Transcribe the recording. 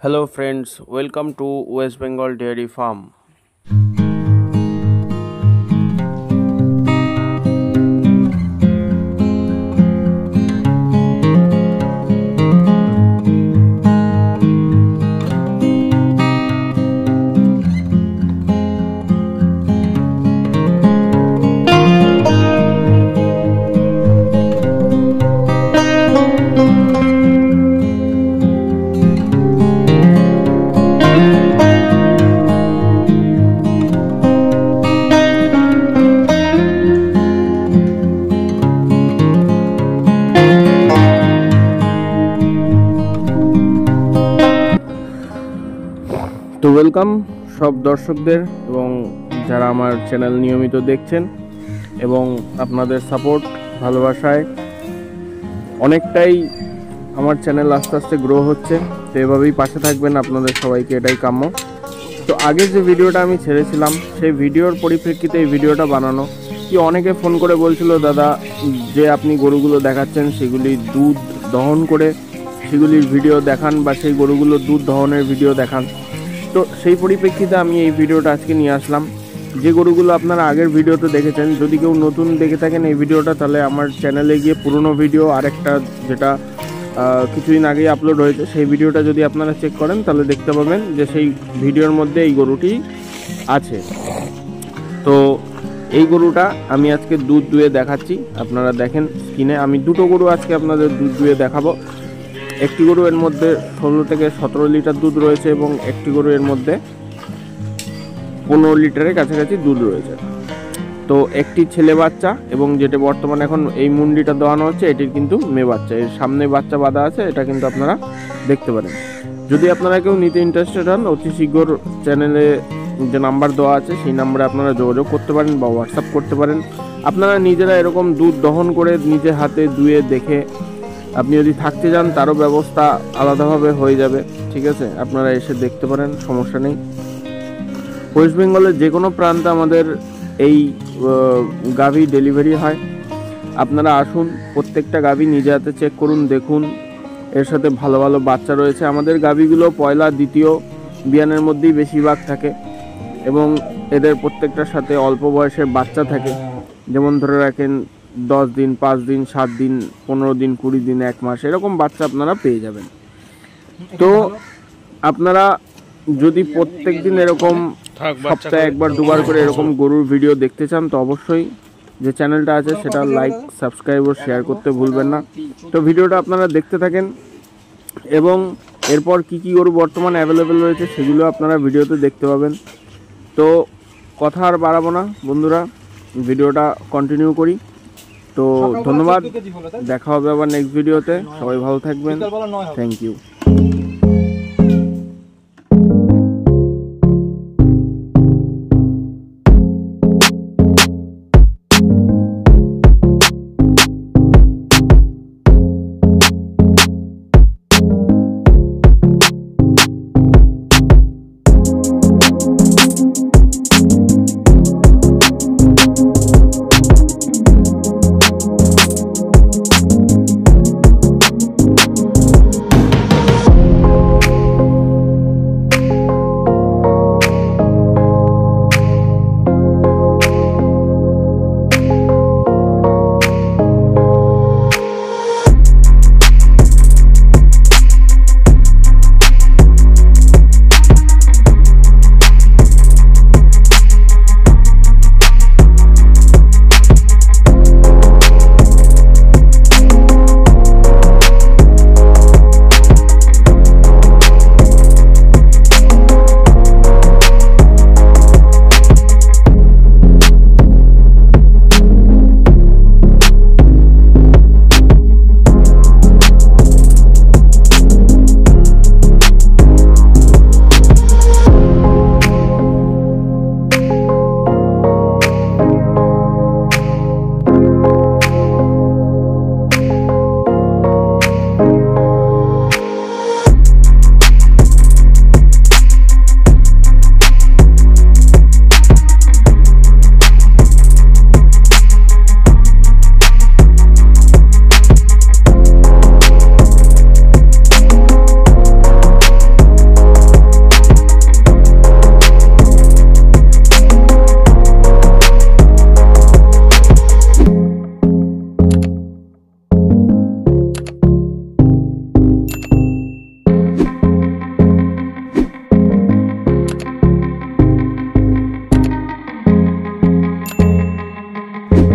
Hello friends, welcome to West Bengal Dairy Farm. তো welcome সব দর্শকদের এবং যারা আমার চ্যানেল নিয়মিত দেখছেন এবং আপনাদের সাপোর্ট ভালোবাসায় অনেকটাই আমার চ্যানেল আস্তে আস্তে গ্রো হচ্ছে। তো এভাবেই পাশে থাকবেন, আপনাদের সবাইকে এটাই কাম্য। তো আগের যে ভিডিওটা আমি ছেড়েছিলাম সেই ভিডিওর পরিপ্রেক্ষিতে এই ভিডিওটা বানানো। কি অনেকে ফোন করে বলছিল, দাদা যে আপনি গরুগুলো দেখাচ্ছেন সেগুলি দুধ দহন করে সেগুলির ভিডিও দেখান বা সেই গরুগুলো দুধ দহনের ভিডিও দেখান। তো সেই পরিপ্রেক্ষিতে আমি এই ভিডিওটা আজকে নিয়ে আসলাম। যে গরুগুলো আপনারা আগের ভিডিওতে দেখেছেন, যদি কেউ নতুন দেখে থাকেন এই ভিডিওটা, তাহলে আমার চ্যানেলে গিয়ে পুরনো ভিডিও আরেকটা যেটা কিছুদিন আগেই আপলোড হয়েছে সেই ভিডিওটা যদি আপনারা চেক করেন তাহলে দেখতে পাবেন যে সেই ভিডিওর মধ্যে এই গরুটি আছে। তো এই গরুটা আমি আজকে দুধ দুয়ে দেখাচ্ছি, আপনারা দেখেন স্ক্রিনে। আমি দুটো গরু আজকে আপনাদের দুধ দুয়ে দেখাবো। একটি গরু এর মধ্যে 16 থেকে 17 লিটার দুধ রয়েছে এবং একটি গরু এর মধ্যে 15 লিটারের কাছাকাছি দুধ রয়েছে। তো একটি ছেলে বাচ্চা এবং যেটা বর্তমানে এখন এই মুন্ডিটা দেওয়ানো হচ্ছে এটির কিন্তু মেয়ে বাচ্চা, এর সামনে বাচ্চা বাঁধা আছে, এটা কিন্তু আপনারা দেখতে পারেন। যদি আপনারা কেউ নিতে ইন্টারেস্টেড হন, অতি শীঘ্র চ্যানেলে যে নাম্বার দেওয়া আছে সেই নাম্বারে আপনারা যোগাযোগ করতে পারেন বা হোয়াটসঅ্যাপ করতে পারেন। আপনারা নিজেরা এরকম দুধ দহন করে নিজে হাতে দুয়ে দেখে আপনি যদি থাকতে যান তারও ব্যবস্থা আলাদাভাবে হয়ে যাবে, ঠিক আছে? আপনারা এসে দেখতে পারেন, সমস্যা নেই। ওয়েস্ট বেঙ্গলের যে কোনো প্রান্তে আমাদের এই গাভী ডেলিভারি হয়। আপনারা আসুন, প্রত্যেকটা গাভী নিজে হাতে চেক করুন, দেখুন। এর সাথে ভালো ভালো বাচ্চা রয়েছে। আমাদের গাভীগুলো পয়লা দ্বিতীয় বিয়ানের মধ্যেই বেশিরভাগ থাকে এবং এদের প্রত্যেকটার সাথে অল্প বয়সের বাচ্চা থাকে। যেমন ধরে রাখেন 10 দিন, 5 দিন, 7 দিন, 15 দিন, 20 দিন, 1 মাস, এরকম বাচ্চা আপনারা পেয়ে যাবেন। তো আপনারা যদি প্রত্যেক দিন এরকম সপ্তাহে একবার দুবার করে এরকম গরুর ভিডিও দেখতে চান তো অবশ্যই যে চ্যানেলটা আছে সেটা লাইক, সাবস্ক্রাইব ও শেয়ার করতে ভুলবেন না। তো ভিডিওটা আপনারা দেখতে থাকেন এবং এরপর কি কি গরু বর্তমানে অ্যাভেলেবেল রয়েছে সেগুলো আপনারা ভিডিওতে দেখতে পাবেন। তো কথা আর বাড়াবো না বন্ধুরা, ভিডিওটা কন্টিনিউ করি। তো ধন্যবাদ, দেখা হবে আবার নেক্সট ভিডিওতে। সবাই ভালো থাকবেন, থ্যাংক ইউ।